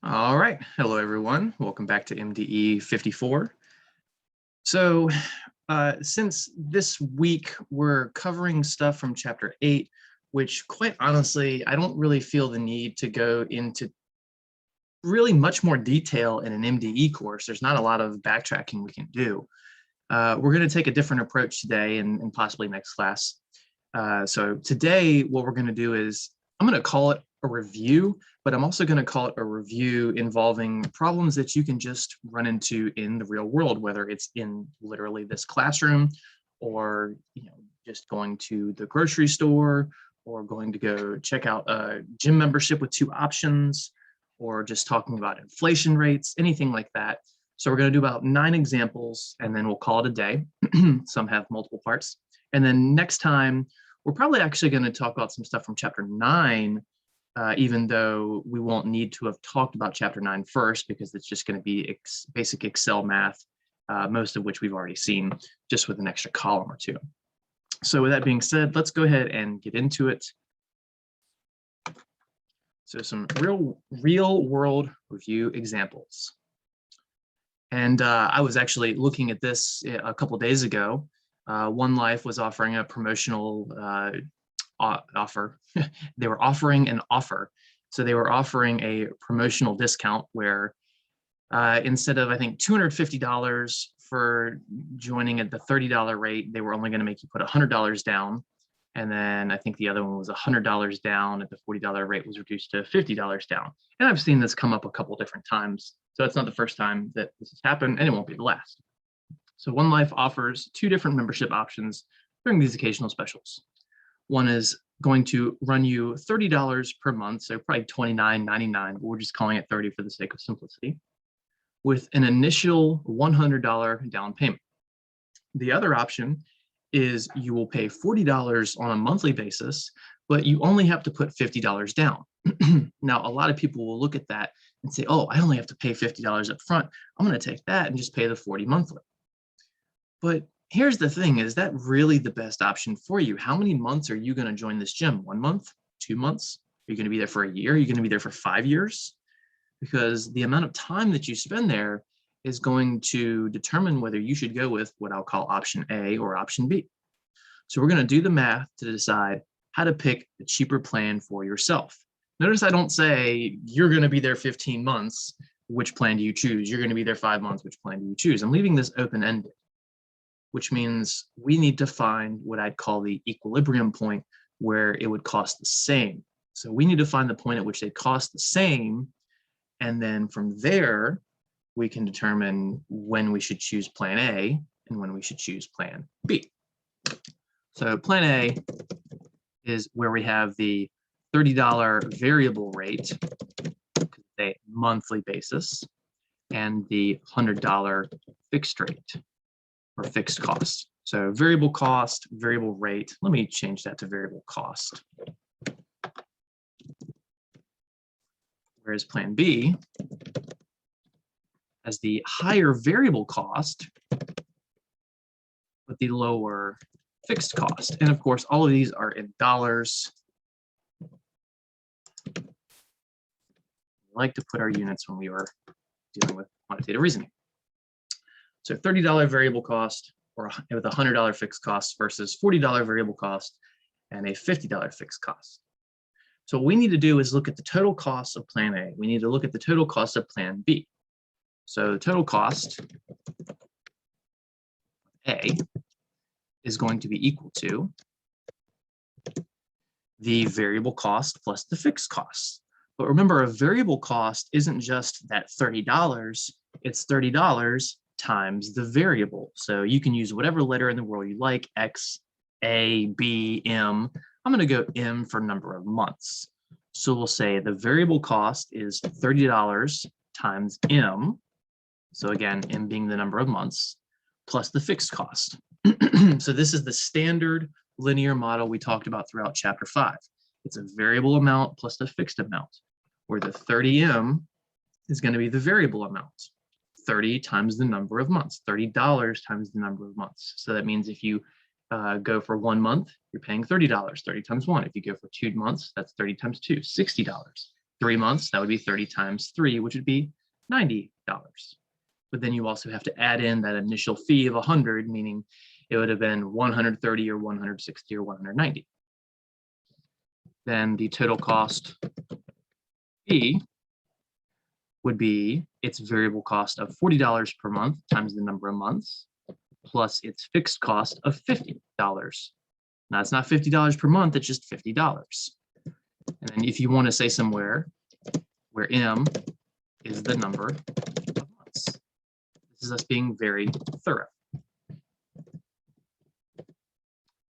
All right. Hello, everyone. Welcome back to MDE 54. So since this week we're covering stuff from chapter 8, which quite honestly, I don't really feel the need to go into really much more detail in an MDE course. There's not a lot of backtracking we can do. We're going to take a different approach today and possibly next class. So today, what we're going to do is I'm going to call it a review, but I'm also going to call it a review involving problems that you can just run into in the real world, whether it's in literally this classroom or just going to the grocery store or going to go check out a gym membership with 2 options or just talking about inflation rates, anything like that. So we're going to do about 9 examples and then we'll call it a day. Some have multiple parts. And then next time, we're probably actually going to talk about some stuff from chapter 9, even though we won't need to have talked about chapter 9 first, because it's just going to be basic Excel math, most of which we've already seen, just with an extra column or 2. So with that being said, let's go ahead and get into it. So some real world review examples. And I was actually looking at this a couple days ago. One Life was offering a promotional offer. They were offering an offer. So they were offering a promotional discount where instead of, I think, $250 for joining at the $30 rate, they were only going to make you put $100 down. And then I think the other one was $100 down at the $40 rate was reduced to $50 down. And I've seen this come up a couple different times. So it's not the first time that this has happened, and it won't be the last. So One Life offers 2 different membership options during these occasional specials. One is going to run you $30 per month, so probably $29.99, but we're just calling it 30 for the sake of simplicity, with an initial $100 down payment. The other option is you will pay $40 on a monthly basis, but you only have to put $50 down. Now, a lot of people will look at that and say, oh, I only have to pay $50 up front. I'm going to take that and just pay the $40 monthly. But here's the thing, is that really the best option for you? How many months are you going to join this gym? 1 month, 2 months? Are you going to be there for a year? Are you going to be there for 5 years? Because the amount of time that you spend there is going to determine whether you should go with what I'll call option A or option B. So we're going to do the math to decide how to pick the cheaper plan for yourself. Notice I don't say you're going to be there 15 months. Which plan do you choose? You're going to be there 5 months. Which plan do you choose? I'm leaving this open-ended, which means we need to find what I'd call the equilibrium point where it would cost the same. So we need to find the point at which they cost the same. And then from there, we can determine when we should choose plan A and when we should choose plan B. So plan A is where we have the $30 variable rate, a monthly basis, and the $100 fixed rate or fixed cost. So variable cost, variable rate. Let me change that to variable cost. Whereas plan B has the higher variable cost, but the lower fixed cost. And of course, all of these are in dollars. We like to put our units when we are dealing with quantitative reasoning. So $30 variable cost or with a $100 fixed cost versus $40 variable cost and a $50 fixed cost. So what we need to do is look at the total cost of plan A. We need to look at the total cost of plan B. So the total cost A is going to be equal to the variable cost plus the fixed cost. But remember, a variable cost isn't just that $30, it's $30 times the variable. So you can use whatever letter in the world you like, X, A, B, M. I'm going to go M for number of months. So we'll say the variable cost is $30 times M. So again, M being the number of months, plus the fixed cost. So this is the standard linear model we talked about throughout chapter 5. It's a variable amount plus the fixed amount, where the 30M is going to be the variable amount. 30 times the number of months, $30 times the number of months. So that means if you go for 1 month, you're paying $30, 30 times 1. If you go for 2 months, that's 30 times 2, $60. 3 months, that would be 30 times 3, which would be $90. But then you also have to add in that initial fee of 100, meaning it would have been 130 or 160 or 190. Then the total cost B would be its variable cost of $40 per month times the number of months, plus its fixed cost of $50. Now it's not $50 per month, it's just $50. And then if you want to say somewhere where M is the number of months, this is us being very thorough.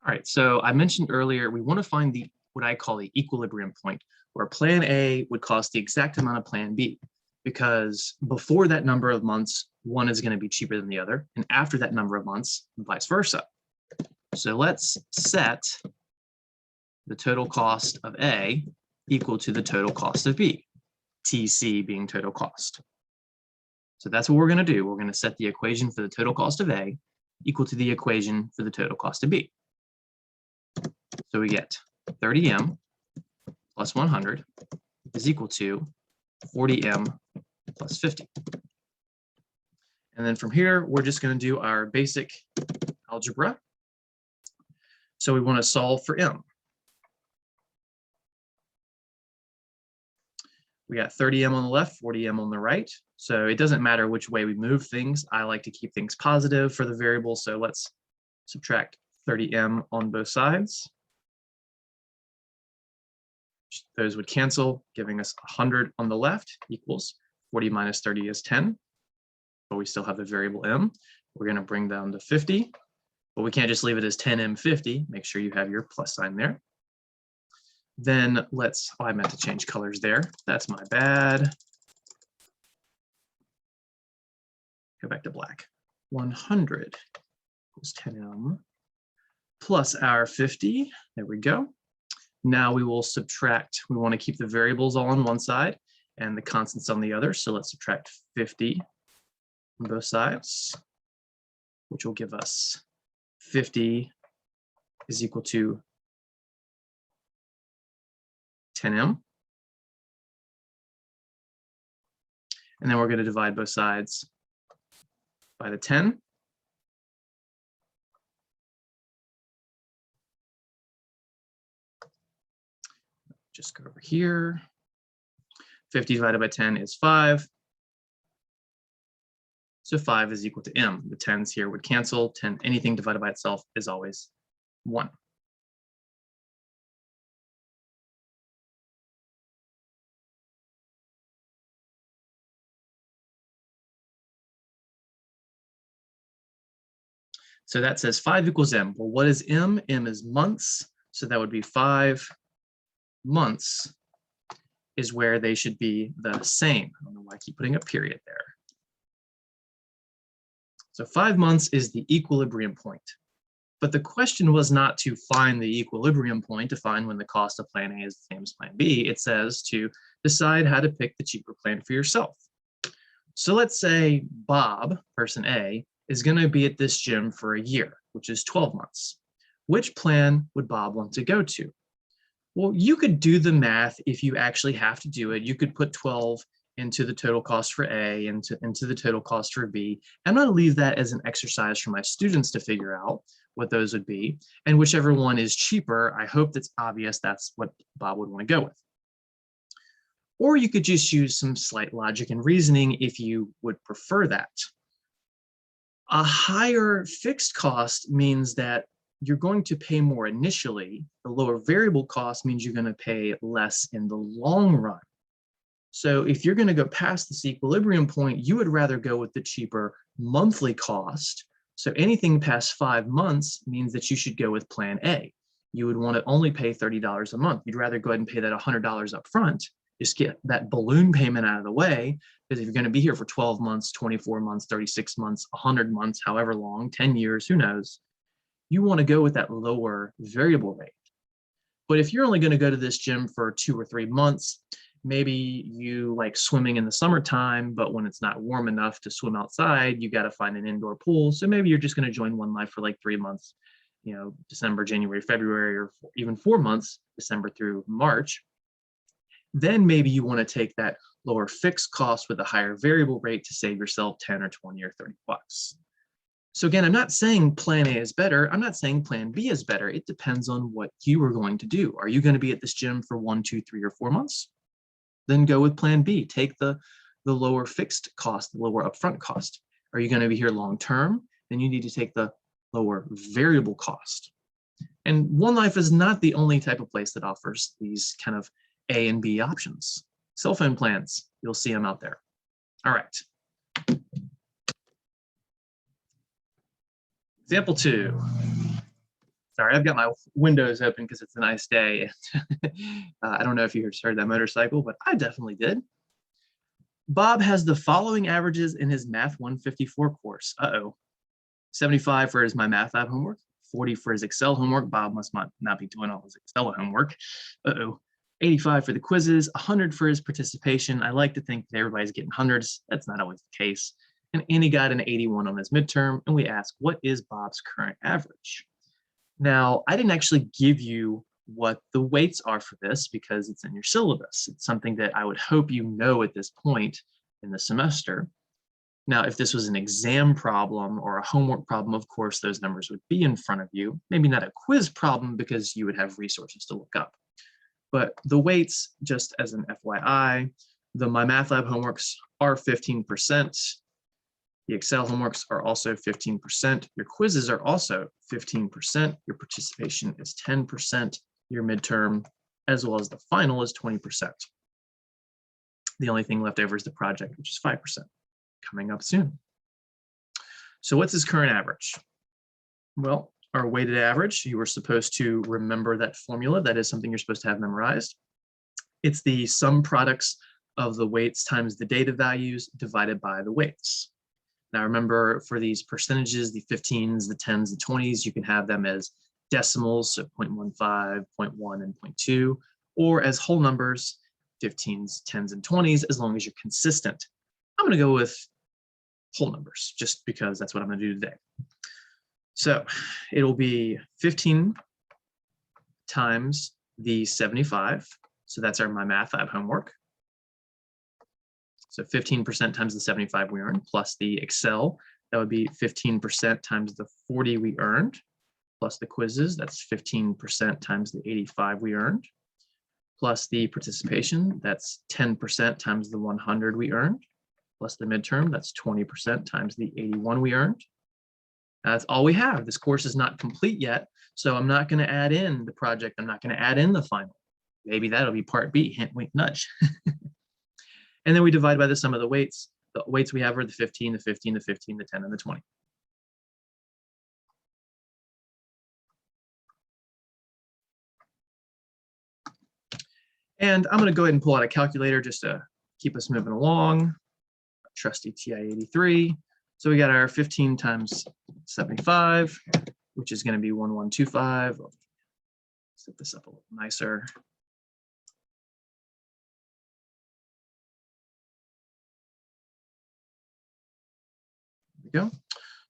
All right, so I mentioned earlier, we want to find the what I call the equilibrium point, where plan A would cost the exact amount of plan B, because before that number of months, one is going to be cheaper than the other, and after that number of months, vice versa. So let's set the total cost of A equal to the total cost of B, TC being total cost. So that's what we're going to do. We're going to set the equation for the total cost of A equal to the equation for the total cost of B. So we get 30M plus 100 is equal to 40M plus 50. And then from here, we're just going to do our basic algebra. So we want to solve for M. We got 30M on the left, 40M on the right. So it doesn't matter which way we move things. I like to keep things positive for the variable. So let's subtract 30M on both sides. Those would cancel, giving us 100 on the left equals 40 minus 30 is 10. But we still have the variable M. We're going to bring down to 50. But we can't just leave it as 10M50. Make sure you have your plus sign there. Then let's, oh, I meant to change colors there. That's my bad. Go back to black. 100 equals 10M plus our 50. There we go. Now we will subtract. We want to keep the variables all on one side and the constants on the other. So let's subtract 50 on both sides, which will give us 50 is equal to 10M. And then we're going to divide both sides by the 10. Just go over here. 50 divided by 10 is 5. So 5 is equal to M. The 10s here would cancel. 10, anything divided by itself is always 1. So that says 5 equals M. Well, what is M? M is months. So that would be 5 months is where they should be the same. I don't know why I keep putting a period there. So 5 months is the equilibrium point. But the question was not to find the equilibrium point, to find when the cost of plan A is the same as plan B. It says to decide how to pick the cheaper plan for yourself. So let's say Bob, person A, is going to be at this gym for a year, which is 12 months. Which plan would Bob want to go to? Well, you could do the math if you actually have to do it. You could put 12 into the total cost for A, into the total cost for B. I'm going to leave that as an exercise for my students to figure out what those would be. And whichever one is cheaper, I hope that's obvious that's what Bob would want to go with. Or you could just use some slight logic and reasoning if you would prefer that. A higher fixed cost means that you're going to pay more initially. The lower variable cost means you're going to pay less in the long run. So if you're going to go past this equilibrium point, you would rather go with the cheaper monthly cost. So anything past 5 months means that you should go with plan A. You would want to only pay $30 a month. You'd rather go ahead and pay that $100 up front, just get that balloon payment out of the way, because if you're going to be here for 12 months, 24 months, 36 months, 100 months, however long, 10 years, who knows, you want to go with that lower variable rate. But if you're only going to go to this gym for 2 or 3 months, maybe you like swimming in the summertime, but when it's not warm enough to swim outside, you got to find an indoor pool. So maybe you're just going to join One Life for like 3 months, you know, December, January, February, or even 4 months, December through March. then maybe you want to take that lower fixed cost with a higher variable rate to save yourself 10 or 20 or 30 bucks. So again, I'm not saying plan A is better. I'm not saying plan B is better. It depends on what you are going to do. Are you going to be at this gym for 1, 2, 3, or 4 months? Then go with plan B. Take the lower fixed cost, the lower upfront cost. Are you going to be here long term? Then you need to take the lower variable cost. And One Life is not the only type of place that offers these kind of A and B options. Cell phone plans, you'll see them out there. All right. Example 2. Sorry, I've got my windows open because it's a nice day. I don't know if you heard that motorcycle, but I definitely did. Bob has the following averages in his Math 154 course. 75 for his My Math Lab homework, 40 for his Excel homework. Bob must not be doing all his Excel homework. 85 for the quizzes, 100 for his participation. I like to think that everybody's getting hundreds. That's not always the case. And he got an 81 on his midterm. And we ask, what is Bob's current average? Now, I didn't actually give you what the weights are for this because it's in your syllabus. It's something that I would hope you know at this point in the semester. Now, if this was an exam problem or a homework problem, of course, those numbers would be in front of you. Maybe not a quiz problem because you would have resources to look up. But the weights, just as an FYI, the My Math Lab homeworks are 15%. The Excel homeworks are also 15%. Your quizzes are also 15%. Your participation is 10%. Your midterm, as well as the final, is 20%. The only thing left over is the project, which is 5%, coming up soon. So what's his current average? Well, our weighted average, you were supposed to remember that formula. That is something you're supposed to have memorized. It's the sum products of the weights times the data values divided by the weights. Now remember, for these percentages, the 15s, the 10s, the 20s, you can have them as decimals, so 0.15, 0.1, and 0.2, or as whole numbers, 15s, 10s, and 20s, as long as you're consistent. I'm going to go with whole numbers, just because that's what I'm going to do today. So it'll be 15 times the 75. So that's our My Math Lab homework. So 15% times the 75 we earned, plus the Excel, that would be 15% times the 40 we earned, plus the quizzes, that's 15% times the 85 we earned, plus the participation, that's 10% times the 100 we earned, plus the midterm, that's 20% times the 81 we earned. That's all we have. This course is not complete yet, so I'm not going to add in the project. I'm not going to add in the final. Maybe that'll be part B, hint, wink, nudge. And then we divide by the sum of the weights. The weights we have are the 15, the 15, the 15, the 10, and the 20. And I'm going to go ahead and pull out a calculator just to keep us moving along. Trusty TI-83. So we got our 15 times 75, which is going to be 1125. I'll set this up a little nicer. There we go.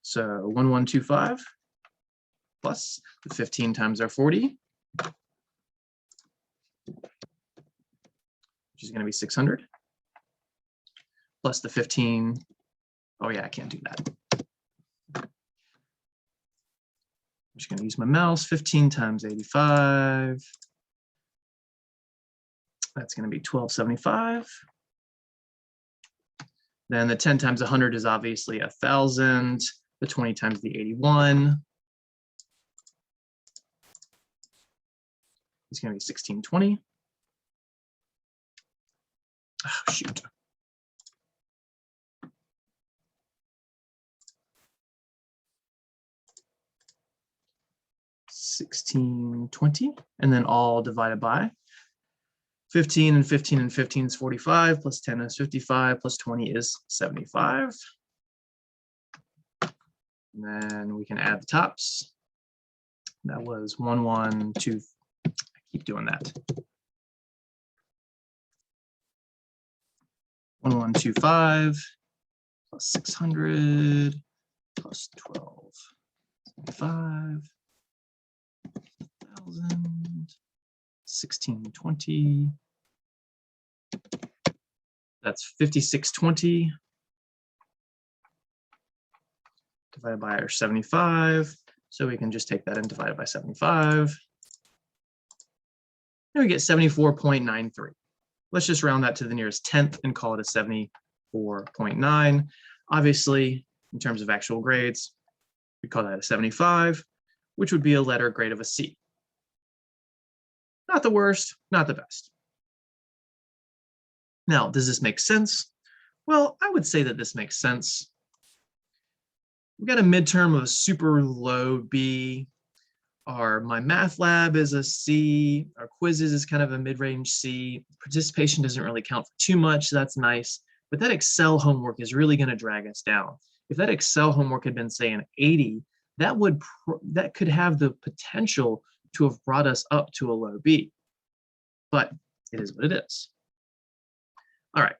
So 1125 plus the 15 times our 40, which is going to be 600, plus the 15. Oh yeah, I can't do that. I'm just going to use my mouse. 15 times 85. That's going to be 1275. Then the 10 times 100 is obviously 1,000. The 20 times the 81 is going to be 1620. Oh, shoot. $16.20, and then all divided by 15, and 15 and 15 is 45, plus 10 is 55, plus 20 is 75. And then we can add the tops. That was 112. I keep doing that. 1125 plus 600 plus 1275. 1,000, 1620, That's 5620 divided by our 75. So we can just take that and divide it by 75. And we get 74.93. Let's just round that to the nearest tenth and call it a 74.9. Obviously, in terms of actual grades, we call that a 75, which would be a letter grade of a C. Not the worst, not the best. Now, does this make sense? Well, I would say that this makes sense. We've got a midterm of a super low B. My math lab is a C. Our quizzes is kind of a mid-range C. Participation doesn't really count for too much, so that's nice. But that Excel homework is really going to drag us down. If that Excel homework had been, say, an 80, that could have the potential to have brought us up to a low B. But it is what it is. All right,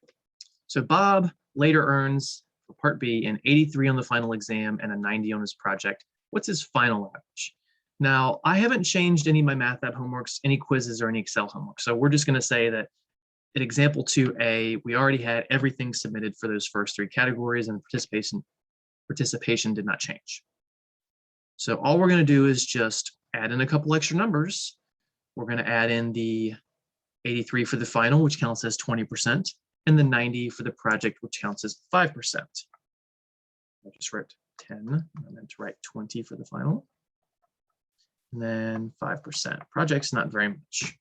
so Bob later earns for Part B an 83 on the final exam and a 90 on his project. What's his final average? Now, I haven't changed any of my math lab homeworks, any quizzes, or any Excel homework. So we're just going to say that in example 2A, we already had everything submitted for those first three categories, and participation did not change. So all we're going to do is just add in a couple extra numbers. We're going to add in the 83 for the final, which counts as 20%, and the 90 for the project, which counts as 5%. I just wrote 10, I meant to write 20 for the final. And then 5%. Project's not very much.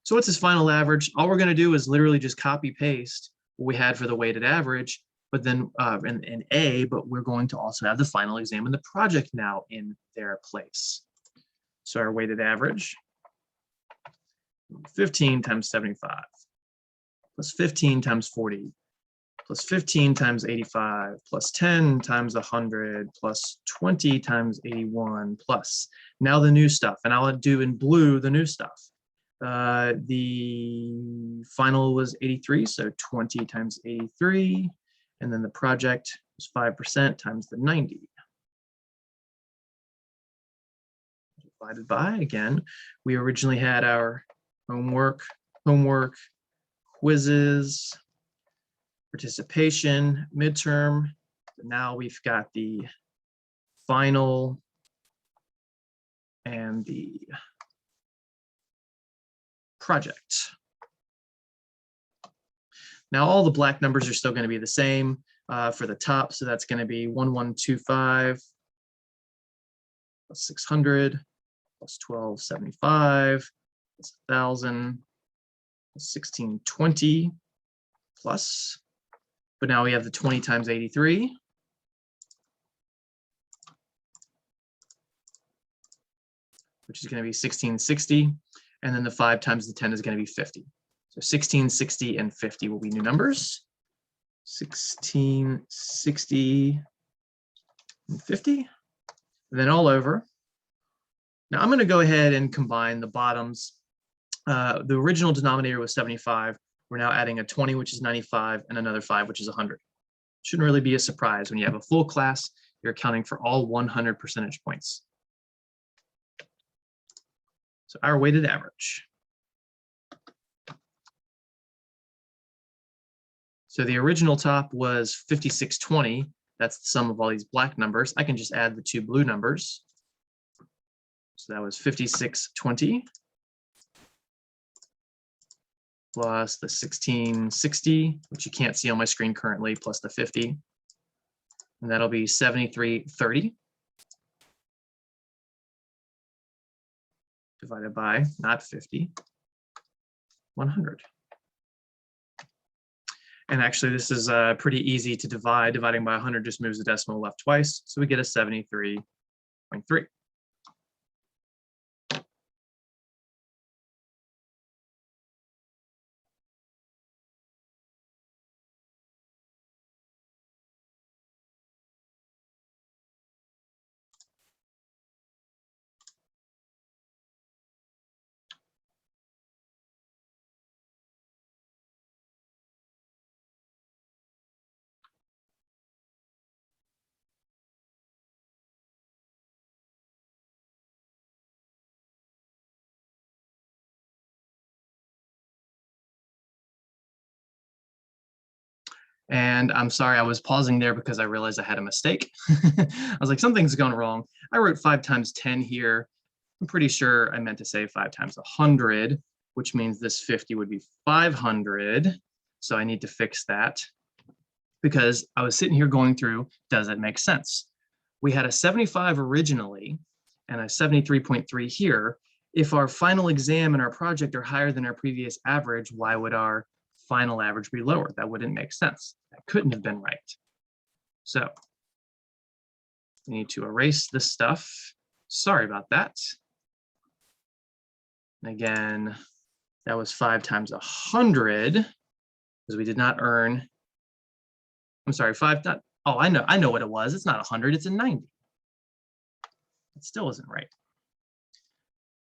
So what's his final average? All we're going to do is literally just copy paste what we had for the weighted average, but then in A, but we're going to also have the final exam and the project now in their place. So our weighted average, 15 times 75, plus 15 times 40, plus 15 times 85, plus 10 times 100, plus 20 times 81, plus. Now the new stuff, and I'll do in blue the new stuff. The final was 83, so 20 times 83, and then the project was 5% times the 90. Divided by, again, we originally had our homework, quizzes, participation, midterm. Now we've got the final and the project. Now all the black numbers are still going to be the same for the top, so that's going to be 1125 plus 600 plus 1275 plus 1000 plus 1620 plus, but now we have the 20 times 83. Which is going to be 1660, and then the 5 times the 10 is going to be 50. So 1660 and 50 will be new numbers. 1660 and 50, and then all over. Now I'm going to go ahead and combine the bottoms. The original denominator was 75. We're now adding a 20, which is 95, and another 5, which is 100. Shouldn't really be a surprise. When you have a full class, you're accounting for all 100 percentage points. So our weighted average. So the original top was 5620. That's the sum of all these black numbers. I can just add the two blue numbers. So that was 5620 plus the 1660, which you can't see on my screen currently, plus the 50. And that'll be 7330 divided by, not 50, 100. And actually, this is pretty easy to divide. Dividing by 100 just moves the decimal left twice, so we get a 73.3. And I'm sorry, I was pausing there because I realized I had a mistake. I was like, something's gone wrong. I wrote 5 times 10 here. I'm pretty sure I meant to say 5 times 100, which means this 50 would be 500. So I need to fix that because I was sitting here going through, does it make sense? We had a 75 originally and a 73.3 here. If our final exam and our project are higher than our previous average, why would our final average be lower? That wouldn't make sense. That couldn't have been right. So we need to erase this stuff. Sorry about that. And again, that was 5 times 100 because we did not earn, I'm sorry, 5, not, oh, I know what it was. It's not 100, it's a 90. It still isn't right.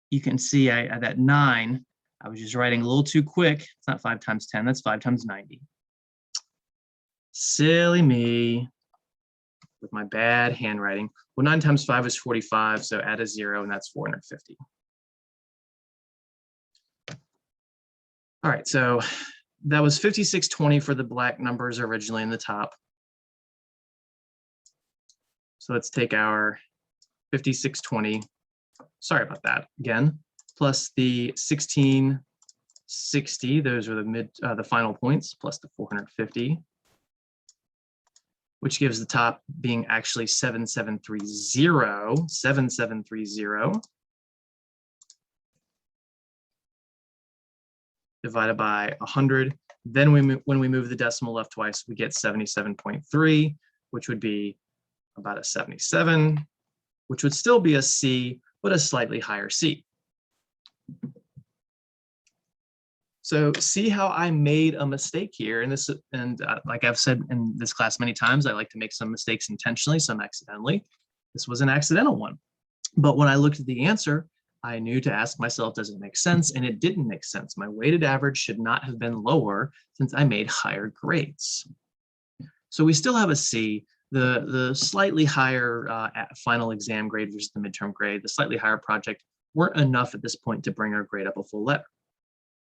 You can see at that 9, I was just writing a little too quick. It's not 5 times 10, that's 5 times 90. Silly me with my bad handwriting. Well, 9 times 5 is 45, so add a 0, and that's 450. All right, so that was 5620 for the black numbers originally in the top. So let's take our 5620, sorry about that again, plus the 1660, those are the final points, plus the 450, which gives the top being actually 7730, divided by 100. Then when we move the decimal left twice, we get 77.3, which would be about a 77, which would still be a C, but a slightly higher C. So see how I made a mistake here, and like I've said in this class many times, I like to make some mistakes intentionally, some accidentally. This was an accidental one. But when I looked at the answer, I knew to ask myself, does it make sense? And it didn't make sense. My weighted average should not have been lower since I made higher grades. So we still have a C. The slightly higher final exam grade versus the midterm grade, the slightly higher project weren't enough at this point to bring our grade up a full letter.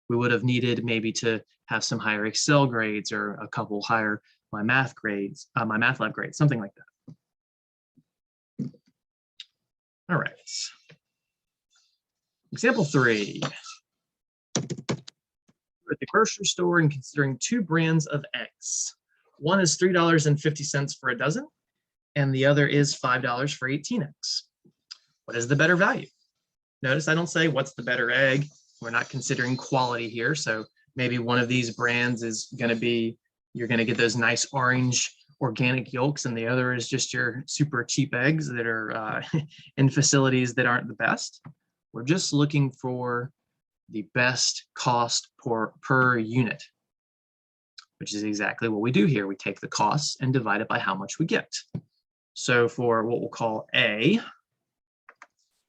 We would have needed maybe to have some higher Excel grades or a couple higher my math lab grades, something like that. All right. Example 3. We're at the grocery store and considering 2 brands of eggs. One is $3.50 for a dozen, and the other is $5 for 18 eggs. What is the better value? Notice I don't say what's the better egg. We're not considering quality here. So maybe one of these brands is going to be, you're going to get those nice orange organic yolks, and the other is just your super cheap eggs that are in facilities that aren't the best. We're just looking for the best cost per unit, which is exactly what we do here. We take the costs and divide it by how much we get. So for what we'll call A,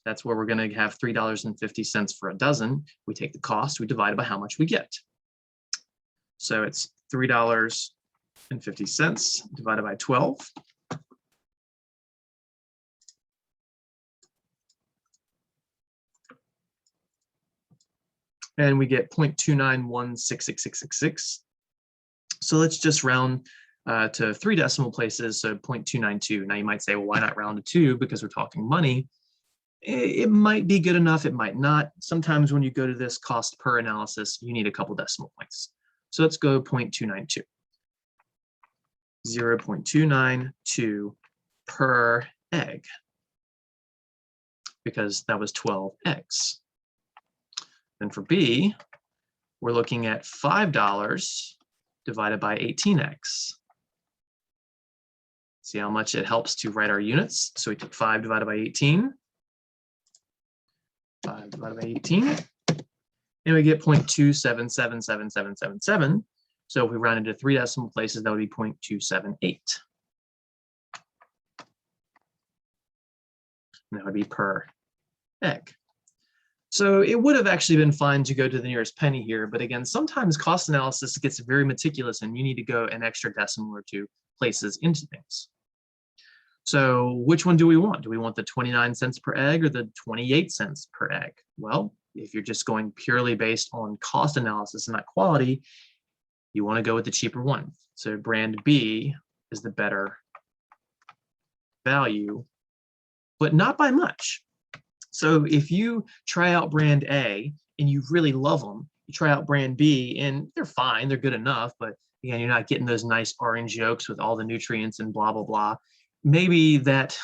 that's where we're going to have $3.50 for a dozen. We take the cost, we divide it by how much we get. So it's $3.50 divided by 12. And we get 0.291666666. So let's just round to 3 decimal places, so 0.292. Now you might say, well, why not round to 2? Because we're talking money. It might be good enough, it might not. Sometimes when you go to this cost per analysis, you need a couple decimal points. So let's go 0.292. 0.292 per egg, because that was 12 eggs. Then for B, we're looking at $5 divided by 18 eggs. See how much it helps to write our units. So we took 5 divided by 18. 5 divided by 18. And we get 0.2777777. So if we round into 3 decimal places, that would be 0.278. And that would be per egg. So it would have actually been fine to go to the nearest penny here, but again, sometimes cost analysis gets very meticulous and you need to go an extra decimal or 2 places into things. So which one do we want? Do we want the 29 cents per egg or the 28 cents per egg? Well, if you're just going purely based on cost analysis and not quality, you want to go with the cheaper one. So brand B is the better value, but not by much. So if you try out brand A and you really love them, you try out brand B and they're fine, they're good enough, but again, you're not getting those nice orange yolks with all the nutrients and blah, blah, blah. Maybe that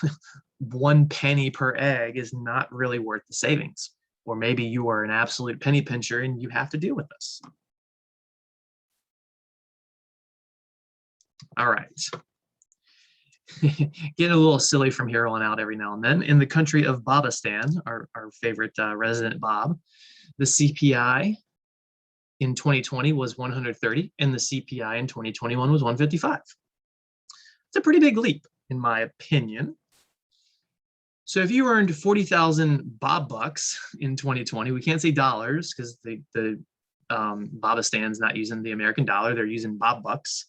1 penny per egg is not really worth the savings. Or maybe you are an absolute penny pincher and you have to deal with this. All right. Getting a little silly from here on out every now and then. In the country of Babistan, our favorite resident Bob, the CPI in 2020 was 130 and the CPI in 2021 was 155. It's a pretty big leap, in my opinion. So if you earned 40,000 Bob bucks in 2020, we can't say dollars because the Babistan's not using the American dollar, they're using Bob bucks.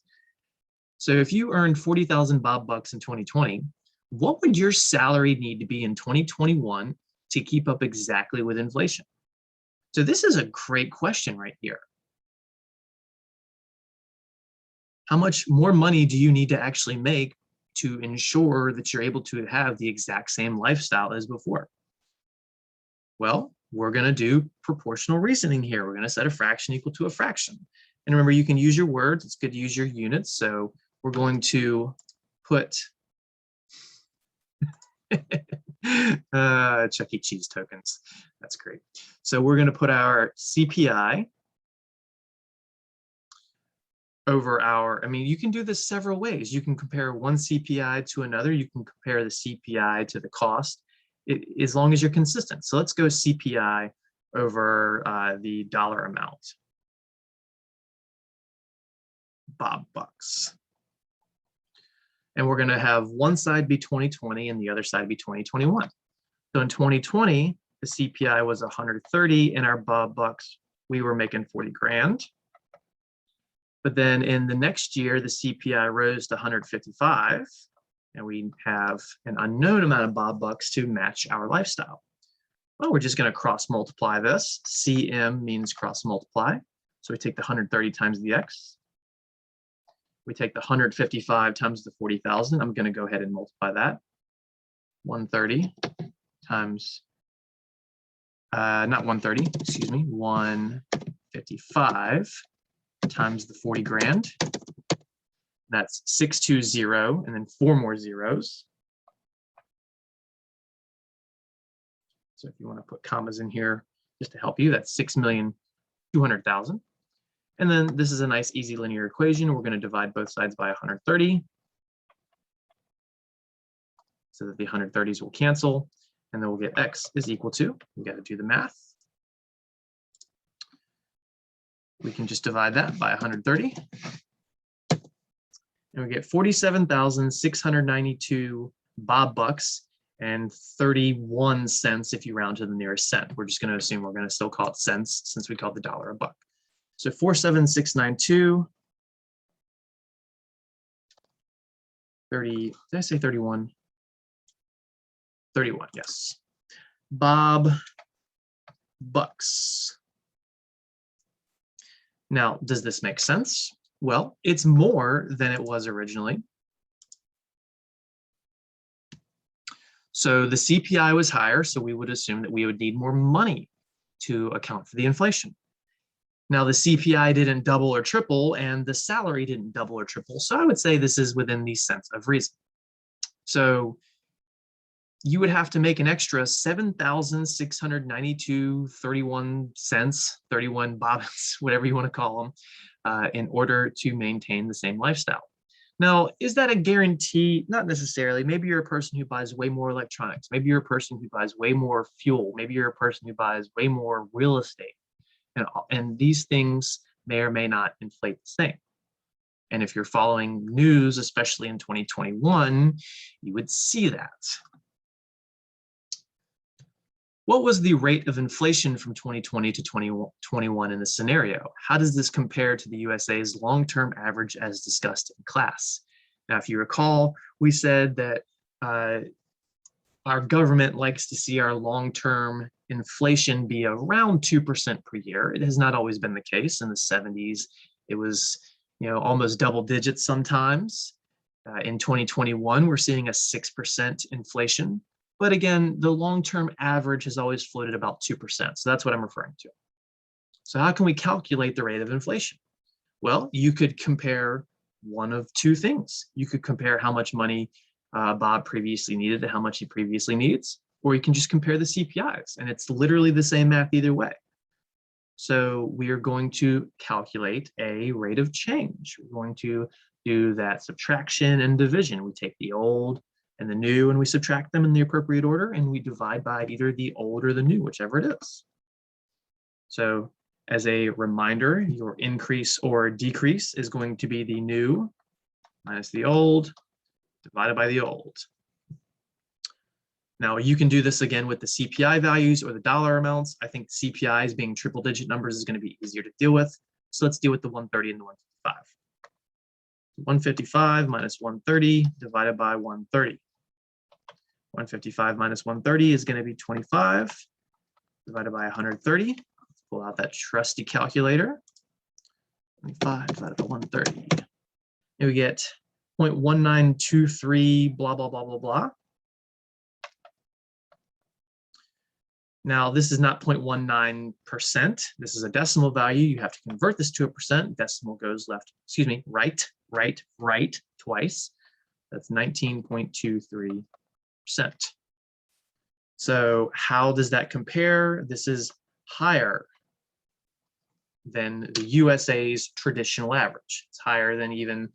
So if you earned 40,000 Bob bucks in 2020, what would your salary need to be in 2021 to keep up exactly with inflation? So this is a great question right here. How much more money do you need to actually make to ensure that you're able to have the exact same lifestyle as before? Well, we're going to do proportional reasoning here. We're going to set a fraction equal to a fraction. And remember, you can use your words. It's good to use your units. So we're going to put Chuck E. Cheese tokens. That's great. So we're going to put our CPI over our, I mean, you can do this several ways. You can compare one CPI to another. You can compare the CPI to the cost, as long as you're consistent. So let's go CPI over the dollar amount. Bob bucks. And we're going to have one side be 2020 and the other side be 2021. So in 2020, the CPI was 130 and our Bob bucks, we were making 40 grand. But then in the next year, the CPI rose to 155 and we have an unknown amount of Bob bucks to match our lifestyle. Well, we're just going to cross multiply this. CM means cross multiply. So we take the 130 times the X. We take the 155 times the 40,000. I'm going to go ahead and multiply that. 130 times, not 130, excuse me, 155 times the 40 grand. That's 620 and then 4 more zeros. So if you want to put commas in here just to help you, that's 6,200,000. And then this is a nice easy linear equation. We're going to divide both sides by 130 so that the 130s will cancel. And then we'll get X is equal to, we got to do the math. We can just divide that by 130. And we get 47,692 Bob bucks and 31 cents if you round to the nearest cent. We're just going to assume we're going to still call it cents since we call the dollar a buck. So 47692, 30, did I say 31? 31, yes. Bob bucks. Now, does this make sense? Well, it's more than it was originally. So the CPI was higher, so we would assume that we would need more money to account for the inflation. Now the CPI didn't double or triple and the salary didn't double or triple. So I would say this is within the sense of reason. So you would have to make an extra 7,692.31 cents, 31 bobbins, whatever you want to call them, in order to maintain the same lifestyle. Now, is that a guarantee? Not necessarily. Maybe you're a person who buys way more electronics. Maybe you're a person who buys way more fuel. Maybe you're a person who buys way more real estate. And these things may or may not inflate the same. And if you're following news, especially in 2021, you would see that. What was the rate of inflation from 2020 to 2021 in this scenario? How does this compare to the USA's long-term average as discussed in class? Now, if you recall, we said that our government likes to see our long-term inflation be around 2% per year. It has not always been the case. In the 70s, it was almost double digits sometimes. In 2021, we're seeing a 6% inflation. But again, the long-term average has always floated about 2%. So that's what I'm referring to. So how can we calculate the rate of inflation? Well, you could compare one of two things. You could compare how much money Bob previously needed to how much he previously needs, or you can just compare the CPIs, and it's literally the same math either way. So we are going to calculate a rate of change. We're going to do that subtraction and division. We take the old and the new and we subtract them in the appropriate order, and we divide by either the old or the new, whichever it is. So as a reminder, your increase or decrease is going to be the new minus the old divided by the old. Now you can do this again with the CPI values or the dollar amounts. I think CPIs being triple digit numbers is going to be easier to deal with. So let's deal with the 130 and the 155. 155 minus 130 divided by 130. 155 minus 130 is going to be 25 divided by 130. Let's pull out that trusty calculator. 25 divided by 130. And we get 0.1923 blah, blah, blah, blah, blah. Now, this is not 0.19%. This is a decimal value. You have to convert this to a percent. Decimal goes left, excuse me, right twice. That's 19.23%. So how does that compare? This is higher than the USA's traditional average. It's higher than even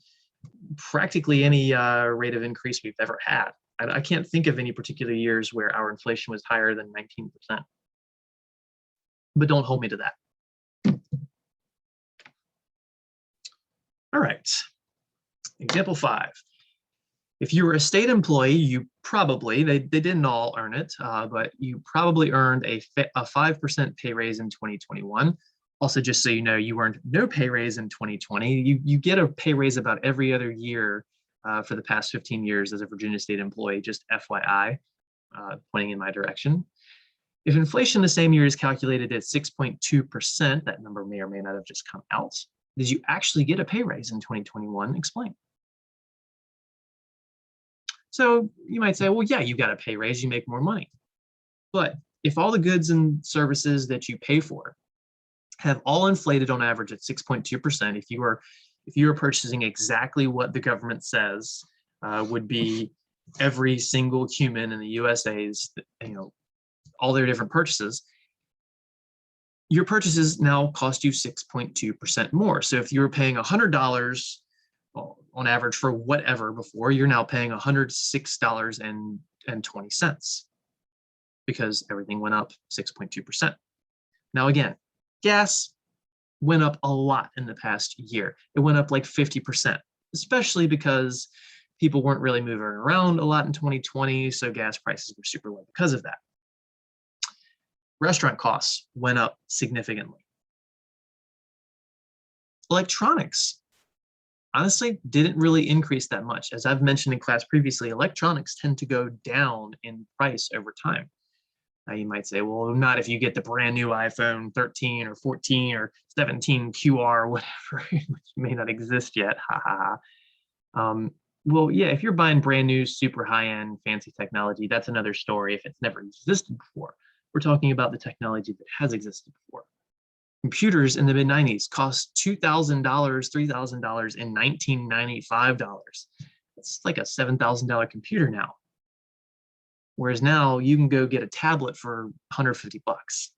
practically any rate of increase we've ever had. I can't think of any particular years where our inflation was higher than 19%. But don't hold me to that. All right, example 5. If you were a state employee, you probably, they didn't all earn it, but you probably earned a 5% pay raise in 2021. Also, just so you know, you earned no pay raise in 2020. You get a pay raise about every other year for the past 15 years as a Virginia state employee, just FYI, pointing in my direction. If inflation the same year is calculated at 6.2%, that number may or may not have just come out. Did you actually get a pay raise in 2021? Explain. So you might say, well, yeah, you got a pay raise, you make more money. But if all the goods and services that you pay for have all inflated on average at 6.2%, if you are purchasing exactly what the government says would be every single human in the USA's, all their different purchases, your purchases now cost you 6.2% more. So if you were paying $100 on average for whatever before, you're now paying $106.20 because everything went up 6.2%. Now again, gas went up a lot in the past year. It went up like 50%, especially because people weren't really moving around a lot in 2020, so gas prices were super low because of that. Restaurant costs went up significantly. Electronics, honestly, didn't really increase that much. As I've mentioned in class previously, electronics tend to go down in price over time. Now you might say, well, not if you get the brand new iPhone 13 or 14 or 17 QR, whatever, which may not exist yet, well, yeah, if you're buying brand new, super high-end, fancy technology, that's another story if it's never existed before. We're talking about the technology that has existed before. Computers in the mid-90s cost $2,000, $3,000 in 1995 dollars. It's like a $7,000 computer now. Whereas now you can go get a tablet for 150 bucks.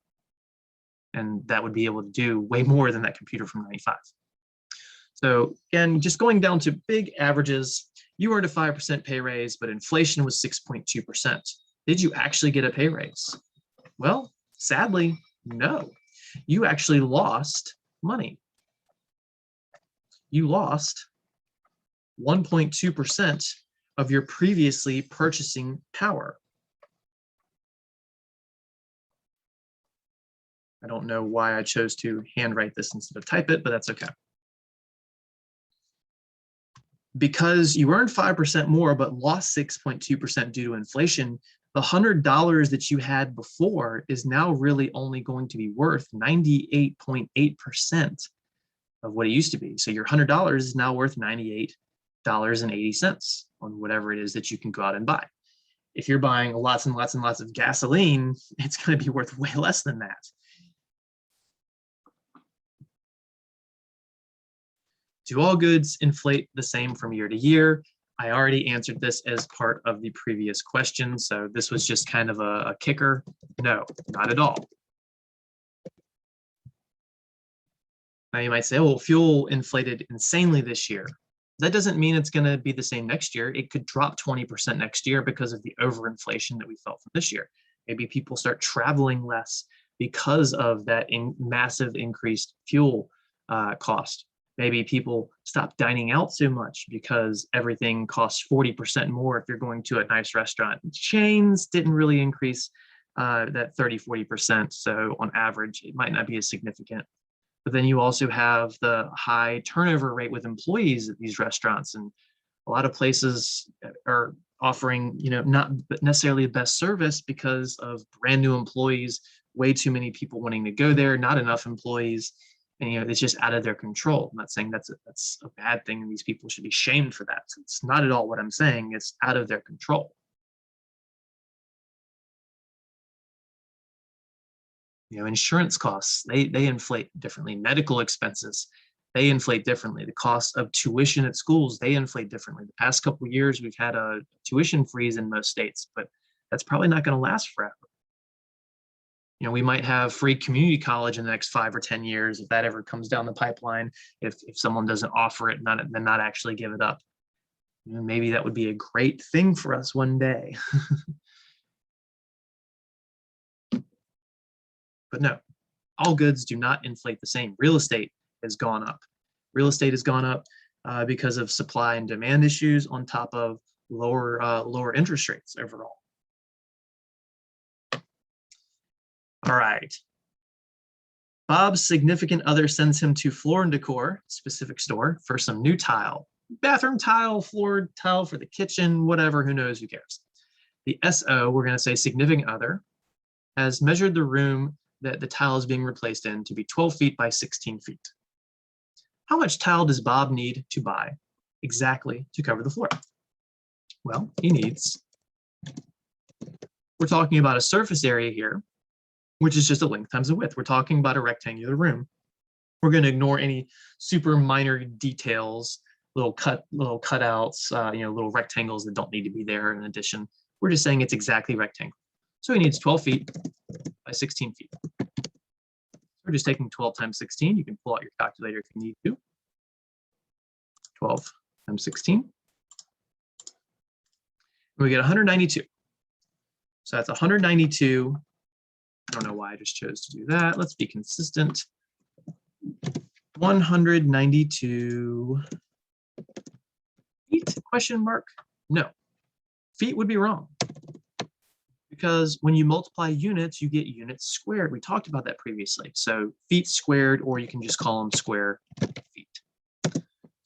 And that would be able to do way more than that computer from 95. So again, just going down to big averages, you earned a 5% pay raise, but inflation was 6.2%. Did you actually get a pay raise? Well, sadly, no. You actually lost money. You lost 1.2% of your previously purchasing power. I don't know why I chose to handwrite this instead of type it, but that's okay. Because you earned 5% more, but lost 6.2% due to inflation, the $100 that you had before is now really only going to be worth 98.8% of what it used to be. So your $100 is now worth $98.80 on whatever it is that you can go out and buy. If you're buying lots and lots and lots of gasoline, it's going to be worth way less than that. Do all goods inflate the same from year to year? I already answered this as part of the previous question, so this was just kind of a kicker. No, not at all. Now you might say, well, fuel inflated insanely this year. That doesn't mean it's going to be the same next year. It could drop 20% next year because of the overinflation that we felt from this year. Maybe people start traveling less because of that massive increased fuel cost. Maybe people stop dining out so much because everything costs 40% more if you're going to a nice restaurant. Chains didn't really increase that 30–40%. So on average, it might not be as significant. But then you also have the high turnover rate with employees at these restaurants. And a lot of places are offering, not necessarily the best service because of brand new employees, way too many people wanting to go there, not enough employees. And it's just out of their control. I'm not saying that's a bad thing and these people should be shamed for that. So it's not at all what I'm saying. It's out of their control. Insurance costs, they inflate differently. Medical expenses, they inflate differently. The cost of tuition at schools, they inflate differently. The past couple of years, we've had a tuition freeze in most states, but that's probably not going to last forever. We might have free community college in the next 5 or 10 years if that ever comes down the pipeline. If someone doesn't offer it, then not actually give it up. Maybe that would be a great thing for us one day. But no, all goods do not inflate the same. Real estate has gone up. Real estate has gone up because of supply and demand issues on top of lower interest rates overall. All right. Bob's significant other sends him to Floor & Decor, specific store, for some new tile. Bathroom tile, floor tile for the kitchen, whatever, who knows, who cares. The SO, we're going to say significant other, has measured the room that the tile is being replaced in to be 12 feet by 16 feet. How much tile does Bob need to buy exactly to cover the floor? Well, he needs, we're talking about a surface area here, which is just a length times a width. We're talking about a rectangular room. We're going to ignore any super minor details, little cutouts, little rectangles that don't need to be there in addition. We're just saying it's exactly rectangle. So he needs 12 feet by 16 feet. We're just taking 12 times 16. You can pull out your calculator if you need to. 12 times 16. And we get 192. So that's 192. I don't know why I just chose to do that. Let's be consistent. 192 feet, question mark? No, feet would be wrong. Because when you multiply units, you get units squared. We talked about that previously. So feet squared, or you can just call them square feet.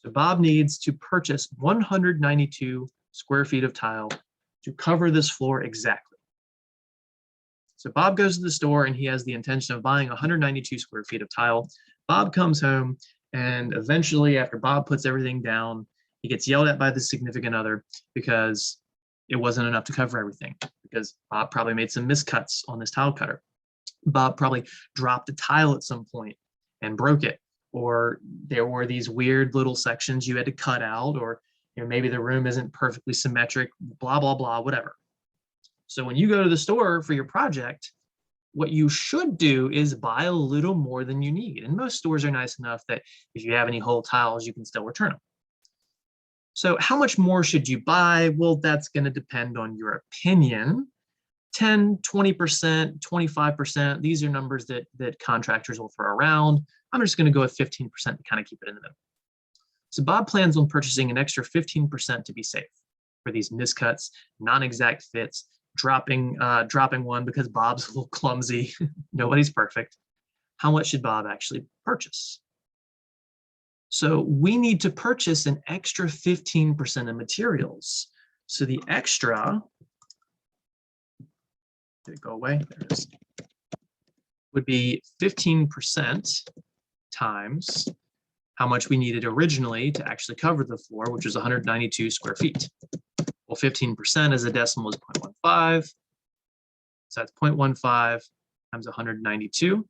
So Bob needs to purchase 192 square feet of tile to cover this floor exactly. So Bob goes to the store and he has the intention of buying 192 square feet of tile. Bob comes home and eventually, after Bob puts everything down, he gets yelled at by the significant other because it wasn't enough to cover everything, because Bob probably made some miscuts on this tile cutter. Bob probably dropped a tile at some point and broke it, or there were these weird little sections you had to cut out, or maybe the room isn't perfectly symmetric, blah, blah, blah, whatever. So when you go to the store for your project, what you should do is buy a little more than you need. And most stores are nice enough that if you have any whole tiles, you can still return them. So how much more should you buy? Well, that's going to depend on your opinion. 10, 20%, 25%. These are numbers that contractors will throw around. I'm just going to go with 15% to kind of keep it in the middle. So Bob plans on purchasing an extra 15% to be safe for these miscuts, non-exact fits, dropping one because Bob's a little clumsy. Nobody's perfect. How much should Bob actually purchase? So we need to purchase an extra 15% of materials. So the extra, did it go away? There it is. Would be 15% times how much we needed originally to actually cover the floor, which was 192 square feet. Well, 15% as a decimal is 0.15. So that's 0.15 times 192.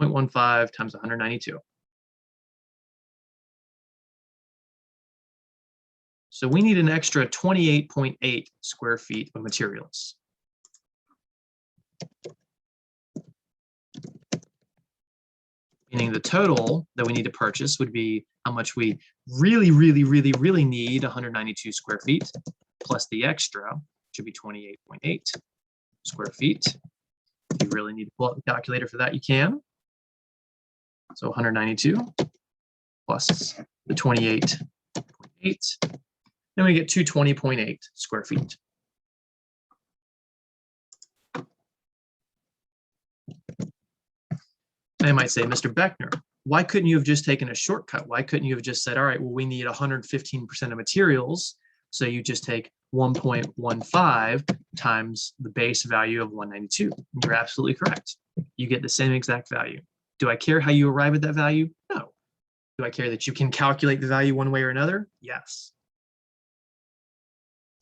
0.15 times 192. So we need an extra 28.8 square feet of materials. Meaning the total that we need to purchase would be how much we really need, 192 square feet, plus the extra, should be 28.8 square feet. If you really need to pull out the calculator for that, you can. So 192 plus the 28.8, then we get 220.8 square feet. I might say, Mr. Beckner, why couldn't you have just taken a shortcut? Why couldn't you have just said, all right, well, we need 115% of materials, so you just take 1.15 times the base value of 192. You're absolutely correct. You get the same exact value. Do I care how you arrive at that value? No. Do I care that you can calculate the value one way or another? Yes.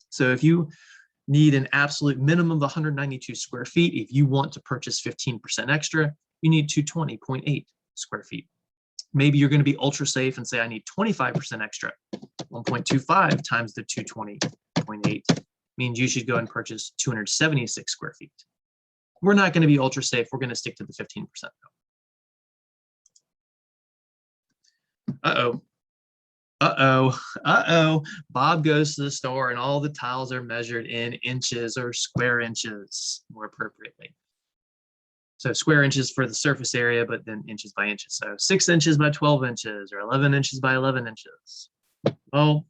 So if you need an absolute minimum of 192 square feet, if you want to purchase 15% extra, you need 220.8 square feet. Maybe you're going to be ultra safe and say, I need 25% extra. 1.25 times the 220.8 means you should go and purchase 276 square feet. We're not going to be ultra safe. We're going to stick to the 15%. Bob goes to the store and all the tiles are measured in inches or square inches more appropriately. So square inches for the surface area, but then inches by inches. So 6 inches by 12 inches or 11 inches by 11 inches. Well,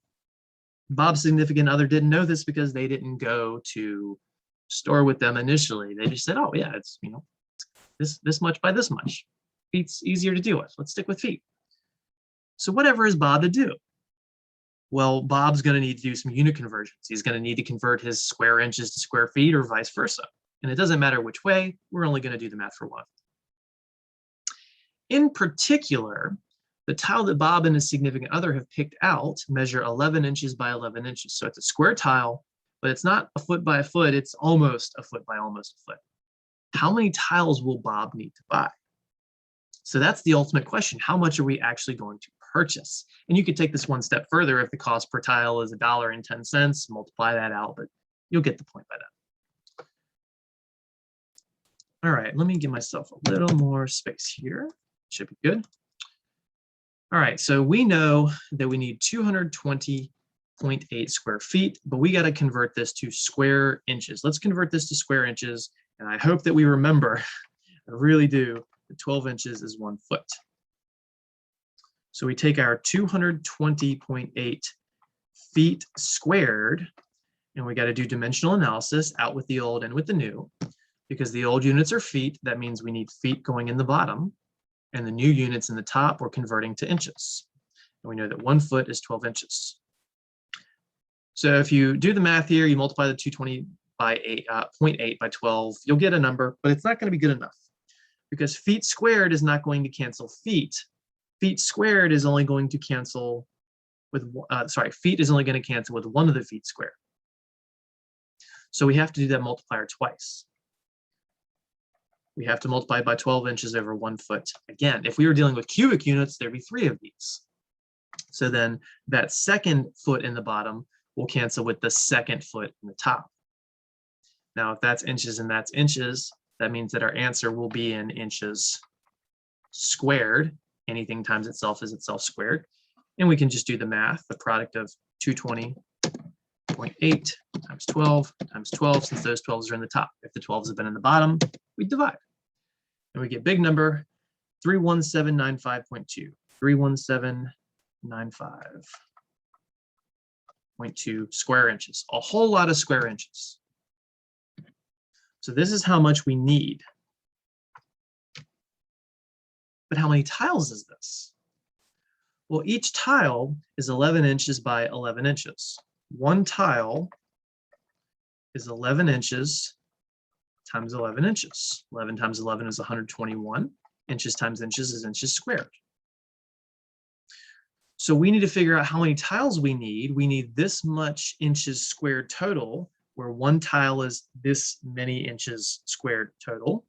Bob's significant other didn't know this because they didn't go to store with them initially. They just said, oh yeah, it's, you know, this much by this much. Feet's easier to deal with. Let's stick with feet. So whatever is Bob to do? Well, Bob's going to need to do some unit conversions. He's going to need to convert his square inches to square feet or vice versa. And it doesn't matter which way, we're only going to do the math for one. In particular, the tile that Bob and his significant other have picked out measure 11 inches by 11 inches. So it's a square tile, but it's not a foot by a foot, it's almost a foot by almost a foot. How many tiles will Bob need to buy? So that's the ultimate question. How much are we actually going to purchase? And you could take this one step further. If the cost per tile is $1.10, multiply that out, but you'll get the point by that. All right, let me give myself a little more space here. Should be good. All right, so we know that we need 220.8 square feet, but we got to convert this to square inches. Let's convert this to square inches, and I hope that we remember, I really do, that 12 inches is 1 foot. So we take our 220.8 feet squared, and we got to do dimensional analysis out with the old and with the new. Because the old units are feet, that means we need feet going in the bottom, and the new units in the top we're converting to inches. And we know that 1 foot is 12 inches. So if you do the math here, you multiply the 220 by 0.8 by 12, you'll get a number, but it's not going to be good enough because feet squared is not going to cancel feet. Feet squared is only going to cancel with, feet is only going to cancel with one of the feet squared. So we have to do that multiplier twice. We have to multiply by 12 inches over 1 foot. Again, if we were dealing with cubic units, there'd be 3 of these. So then that second foot in the bottom will cancel with the second foot in the top. Now, if that's inches and that's inches, that means that our answer will be in inches squared. Anything times itself is itself squared. And we can just do the math, the product of 220.8 times 12 times 12, since those 12s are in the top. If the 12s have been in the bottom, we divide. And we get big number, 31795.2. 31795.2 square inches. A whole lot of square inches. So this is how much we need. But how many tiles is this? Well, each tile is 11 inches by 11 inches. One tile is 11 inches times 11 inches. 11 times 11 is 121. Inches times inches is inches squared. So we need to figure out how many tiles we need. We need this much inches squared total, where one tile is this many inches squared total.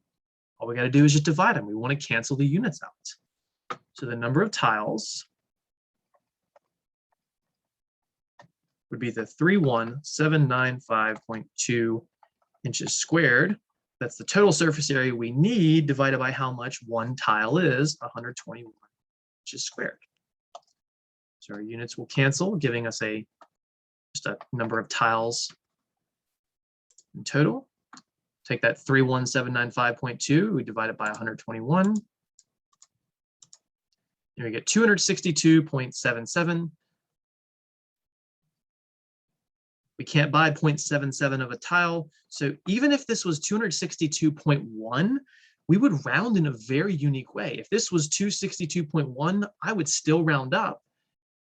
All we got to do is just divide them. We want to cancel the units out. So the number of tiles would be the 31795.2 inches squared. That's the total surface area we need divided by how much one tile is, 121 inches squared. So our units will cancel, giving us just a number of tiles in total. Take that 31795.2, we divide it by 121. And we get 262.77. We can't buy 0.77 of a tile. So even if this was 262.1, we would round in a very unique way. If this was 262.1, I would still round up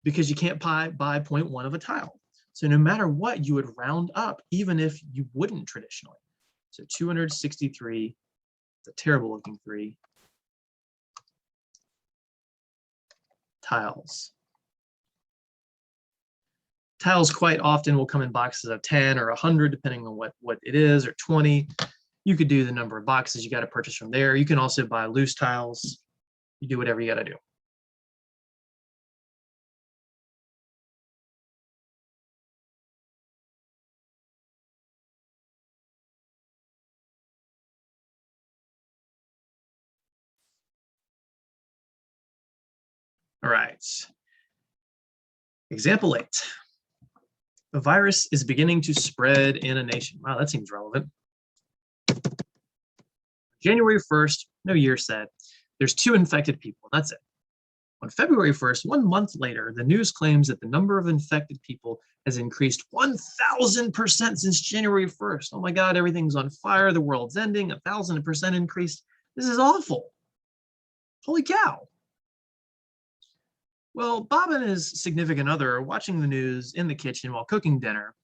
because you can't buy 0.1 of a tile. So no matter what, you would round up even if you wouldn't traditionally. So 263, it's a terrible looking 3 tiles. Tiles quite often will come in boxes of 10 or 100, depending on what it is, or 20. You could do the number of boxes you got to purchase from there. You can also buy loose tiles. You do whatever you got to do. All right. Example 8. A virus is beginning to spread in a nation. Wow, that seems relevant. January 1st, no year said, there's 2 infected people. That's it. On February 1st, 1 month later, the news claims that the number of infected people has increased 1,000% since January 1st. Oh my God, everything's on fire. The world's ending. 1,000% increase. This is awful. Holy cow. Well, Bob and his significant other are watching the news in the kitchen while cooking dinner,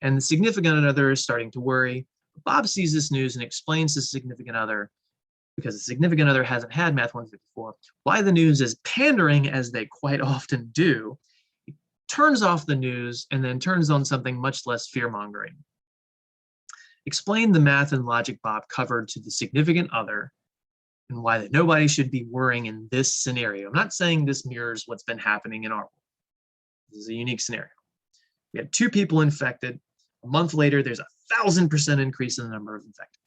and the significant other is starting to worry. Bob sees this news and explains to the significant other, because the significant other hasn't had Math 154, why the news is pandering, as they quite often do. He turns off the news and then turns on something much less fear-mongering. Explain the math and logic Bob covered to the significant other, and why that nobody should be worrying in this scenario. I'm not saying this mirrors what's been happening in our world. This is a unique scenario. We had 2 people infected. A month later, there's 1,000% increase in the number of infected.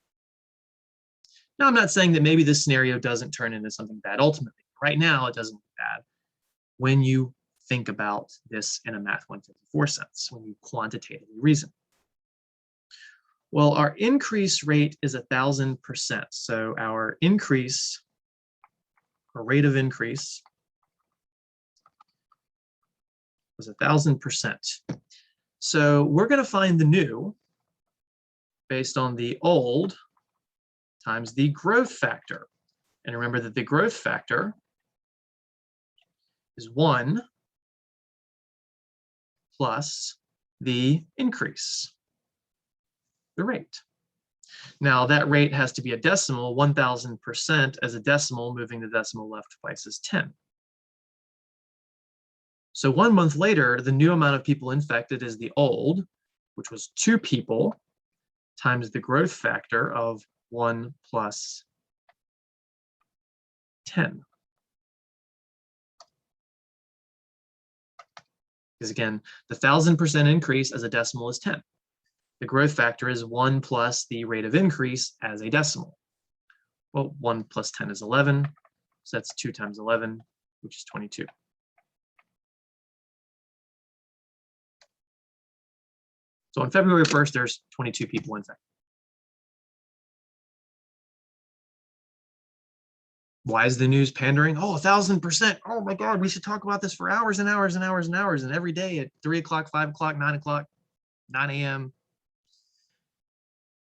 Now, I'm not saying that maybe this scenario doesn't turn into something bad ultimately. Right now, it doesn't look bad when you think about this in a Math 154 sense, when you quantitatively reason. Well, our increase rate is 1,000%. So our increase, or rate of increase, was 1,000%. So we're going to find the new based on the old times the growth factor. And remember that the growth factor is 1 plus the increase, the rate. Now that rate has to be a decimal. 1,000% as a decimal, moving the decimal left twice is 10. So 1 month later, the new amount of people infected is the old, which was 2 people, times the growth factor of 1 plus 10. Because again, the 1,000% increase as a decimal is 10. The growth factor is 1 plus the rate of increase as a decimal. Well, 1 plus 10 is 11, so that's 2 times 11, which is 22. So on February 1st, there's 22 people infected. Why is the news pandering? Oh, 1,000%. Oh my God, we should talk about this for hours and hours and hours and hours, and every day at 3 o'clock, 5 o'clock, 9 o'clock, 9 a.m.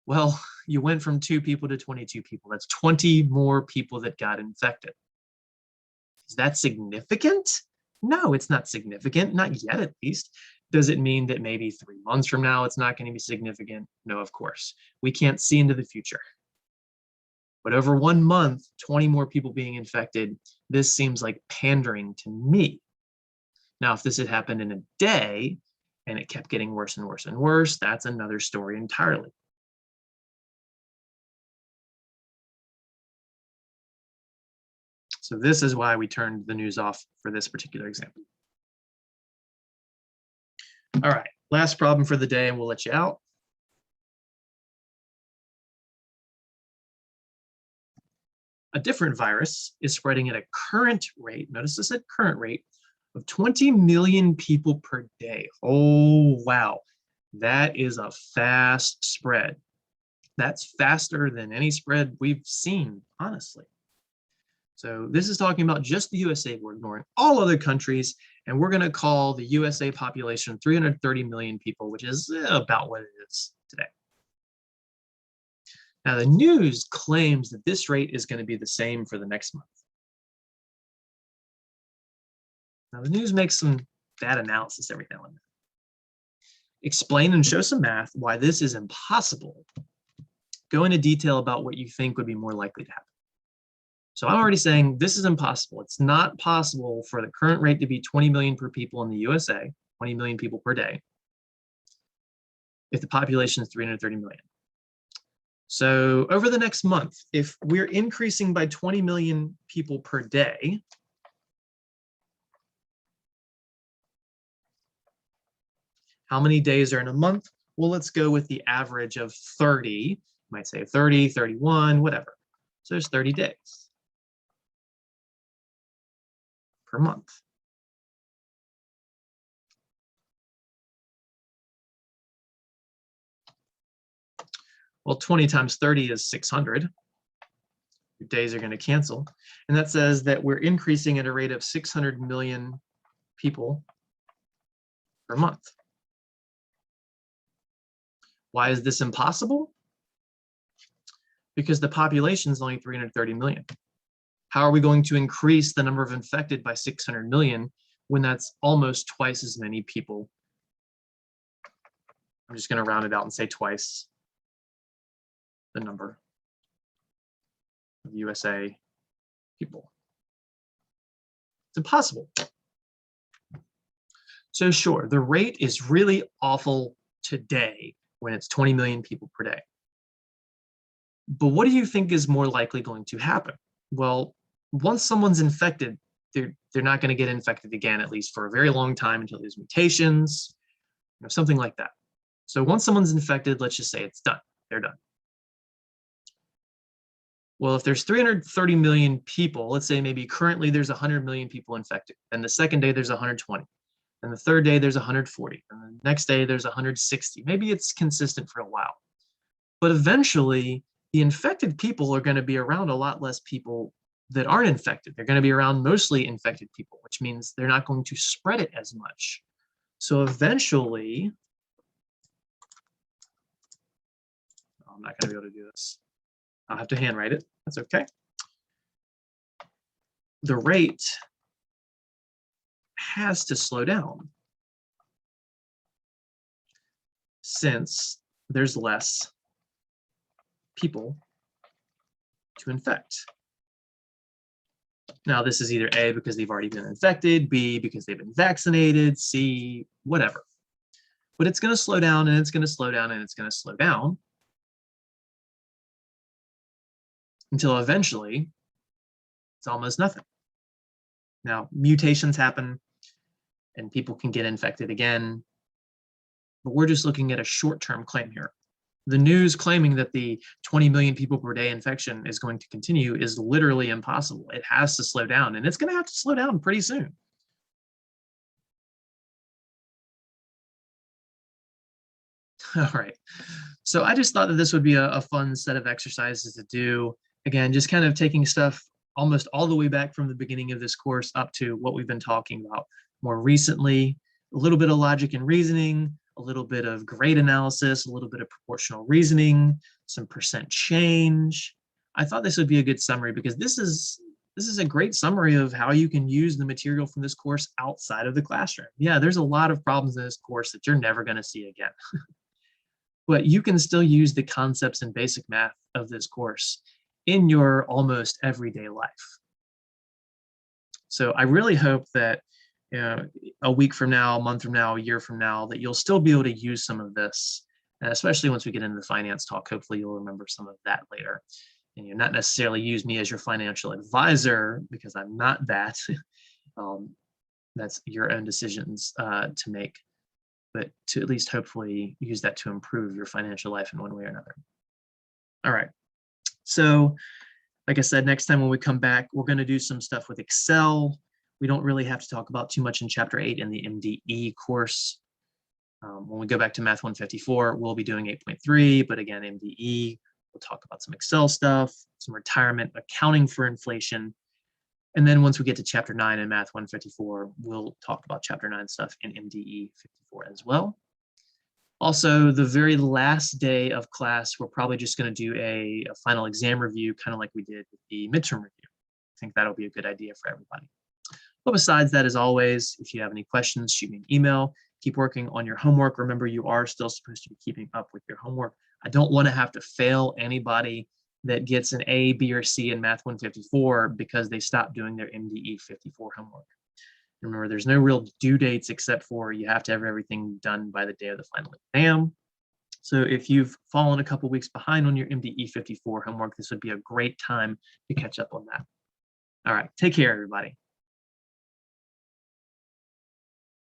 Well, you went from 2 people to 22 people. That's 20 more people that got infected. Is that significant? No, it's not significant, not yet at least. Does it mean that maybe 3 months from now it's not going to be significant? No, of course. We can't see into the future. But over 1 month, 20 more people being infected, this seems like pandering to me. Now, if this had happened in a day and it kept getting worse and worse and worse, that's another story entirely. So this is why we turned the news off for this particular example. All right, last problem for the day, and we'll let you out. A different virus is spreading at a current rate, notice this at current rate, of 20 million people per day. Oh, wow. That is a fast spread. That's faster than any spread we've seen, honestly. So this is talking about just the USA. We're ignoring all other countries, and we're going to call the USA population 330 million people, which is about what it is today. Now, the news claims that this rate is going to be the same for the next month. Now, the news makes some bad analysis every now and then. Explain and show some math why this is impossible. Go into detail about what you think would be more likely to happen. So I'm already saying this is impossible. It's not possible for the current rate to be 20 million per people in the USA, 20 million people per day, if the population is 330 million. So over the next month, if we're increasing by 20 million people per day, how many days are in a month? Well, let's go with the average of 30. You might say 30, 31, whatever. So there's 30 days per month. Well, 20 times 30 is 600. Your days are going to cancel. And that says that we're increasing at a rate of 600 million people per month. Why is this impossible? Because the population is only 330 million. How are we going to increase the number of infected by 600 million when that's almost twice as many people? I'm just going to round it out and say twice the number of USA people. It's impossible. So sure, the rate is really awful today when it's 20 million people per day. But what do you think is more likely going to happen? Well, once someone's infected, they're not going to get infected again, at least for a very long time until there's mutations, something like that. So once someone's infected, let's just say it's done. They're done. Well, if there's 330 million people, let's say maybe currently there's 100 million people infected, and the second day there's 120, and the third day there's 140, and the next day there's 160. Maybe it's consistent for a while. But eventually, the infected people are going to be around a lot less people that aren't infected. They're going to be around mostly infected people, which means they're not going to spread it as much. So eventually, I'm not going to be able to do this. I'll have to handwrite it. That's okay. The rate has to slow down since there's less people to infect. Now, this is either A, because they've already been infected, B, because they've been vaccinated, C, whatever. But it's going to slow down, and it's going to slow down, and it's going to slow down until eventually it's almost nothing. Now, mutations happen, and people can get infected again, but we're just looking at a short-term claim here. The news claiming that the 20 million people per day infection is going to continue is literally impossible. It has to slow down, and it's going to have to slow down pretty soon. All right. So I just thought that this would be a fun set of exercises to do. Again, just kind of taking stuff almost all the way back from the beginning of this course up to what we've been talking about more recently, a little bit of logic and reasoning, a little bit of grade analysis, a little bit of proportional reasoning, some percent change. I thought this would be a good summary because this is this is a great summary of how you can use the material from this course outside of the classroom. Yeah, there's a lot of problems in this course that you're never going to see again. But you can still use the concepts and basic math of this course in your almost everyday life. So I really hope that a week from now, a month from now, a year from now, that you'll still be able to use some of this, especially once we get into the finance talk. Hopefully you'll remember some of that later. And you're not necessarily use me as your financial advisor, because I'm not that. That's your own decisions to make, but to at least hopefully use that to improve your financial life in one way or another. All right. So like I said, next time when we come back, we're going to do some stuff with Excel. We don't really have to talk about too much in Chapter 8 in the MDE course. When we go back to Math 154, we'll be doing 8.3, but again, MDE, we'll talk about some Excel stuff, some retirement, accounting for inflation. And then once we get to Chapter 9 in Math 154, we'll talk about Chapter 9 stuff in MDE 54 as well. Also, the very last day of class, we're probably just going to do a final exam review, kind of like we did with the midterm review. I think that'll be a good idea for everybody. But besides that, as always, if you have any questions, shoot me an email. Keep working on your homework. Remember, you are still supposed to be keeping up with your homework. I don't want to have to fail anybody that gets an A, B, or C in Math 154 because they stopped doing their MDE 54 homework. Remember, there's no real due dates except for you have to have everything done by the day of the final exam. So if you've fallen a couple weeks behind on your MDE 54 homework, this would be a great time to catch up on that. All right, take care, everybody.